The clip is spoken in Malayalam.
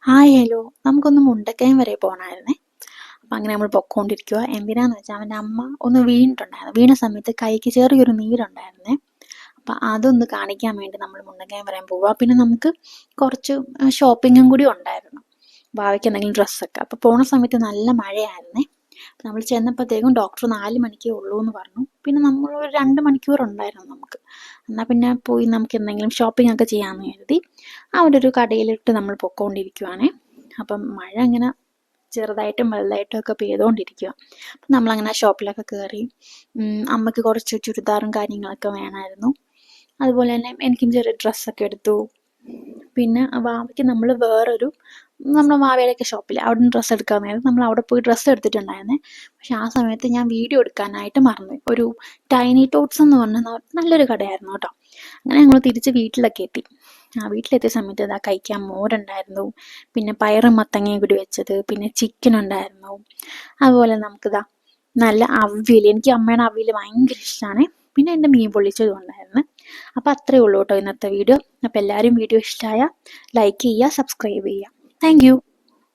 ഹായ് ഹലോ, നമുക്കൊന്ന് മുണ്ടക്കയം വരെ പോകണമായിരുന്നേ. അപ്പം അങ്ങനെ നമ്മൾ പൊക്കോണ്ടിരിക്കുക. എന്തിനാന്ന് വെച്ചാൽ അവൻ്റെ അമ്മ ഒന്ന് വീണിട്ടുണ്ടായിരുന്നു. വീണ സമയത്ത് കൈക്ക് ചെറിയൊരു നീരുണ്ടായിരുന്നേ. അപ്പം അതൊന്ന് കാണിക്കാൻ വേണ്ടി നമ്മൾ മുണ്ടക്കയം വരെ പോവുക. പിന്നെ നമുക്ക് കുറച്ച് ഷോപ്പിങ്ങും കൂടി ഉണ്ടായിരുന്നു, ഭാവിക്ക് എന്തെങ്കിലും ഡ്രസ്സൊക്കെ. അപ്പോൾ പോണ സമയത്ത് നല്ല മഴയായിരുന്നേ. നമ്മൾ ചെന്നപ്പോഴത്തേക്കും ഡോക്ടർ 4 മണിക്കേ ഉള്ളൂ എന്ന് പറഞ്ഞു. പിന്നെ നമ്മൾ ഒരു 2 മണിക്കൂർ ഉണ്ടായിരുന്നു നമുക്ക്. എന്നാൽ പിന്നെ പോയി നമുക്ക് എന്തെങ്കിലും ഷോപ്പിംഗ് ഒക്കെ ചെയ്യാമെന്ന് കരുതി അവിടെ ഒരു കടയിലിട്ട് നമ്മൾ പൊക്കോണ്ടിരിക്കുവാണേ. അപ്പം മഴ ഇങ്ങനെ ചെറുതായിട്ടും വലുതായിട്ടും ഒക്കെ പെയ്തുകൊണ്ടിരിക്കുക. അപ്പം നമ്മളങ്ങനെ ഷോപ്പിലൊക്കെ കയറി. അമ്മയ്ക്ക് കുറച്ച് ചുരിദാറും കാര്യങ്ങളൊക്കെ വേണമായിരുന്നു. അതുപോലെ തന്നെ എനിക്കും ചെറിയ ഡ്രസ്സൊക്കെ എടുത്തു. പിന്നെ വാവയ്ക്ക് നമ്മൾ വേറൊരു നമ്മുടെ മാവേലിയൊക്കെ ഷോപ്പിൽ അവിടെ നിന്ന് ഡ്രസ്സ് എടുക്കാൻ നേരം നമ്മൾ അവിടെ പോയി ഡ്രസ്സ് എടുത്തിട്ടുണ്ടായിരുന്നേ. പക്ഷെ ആ സമയത്ത് ഞാൻ വീഡിയോ എടുക്കാനായിട്ട് മറന്നു. ഒരു ടൈനി ടോട്ട്സ് എന്ന് പറഞ്ഞ നല്ലൊരു കടയായിരുന്നു കേട്ടോ. അങ്ങനെ ഞങ്ങൾ തിരിച്ച് വീട്ടിലൊക്കെ എത്തി. വീട്ടിലെത്തിയ സമയത്ത് ഇതാ കഴിക്കാൻ മോരുണ്ടായിരുന്നു, പിന്നെ പയറും മത്തങ്ങയും കൂടി വെച്ചത്, പിന്നെ ചിക്കൻ ഉണ്ടായിരുന്നു. അതുപോലെ നമുക്കിതാ നല്ല അവിയൽ, എനിക്ക് അമ്മയുടെ അവിയൽ ഭയങ്കര ഇഷ്ടമാണ്. പിന്നെ എൻ്റെ മീൻ പൊള്ളിച്ചതും ഉണ്ടായിരുന്നു. അപ്പോൾ അത്രയേ ഉള്ളൂ കേട്ടോ ഇന്നത്തെ വീഡിയോ. അപ്പോൾ എല്ലാവരും വീഡിയോ ഇഷ്ടമായ ലൈക്ക് ചെയ്യുക, സബ്സ്ക്രൈബ് ചെയ്യുക. Thank you.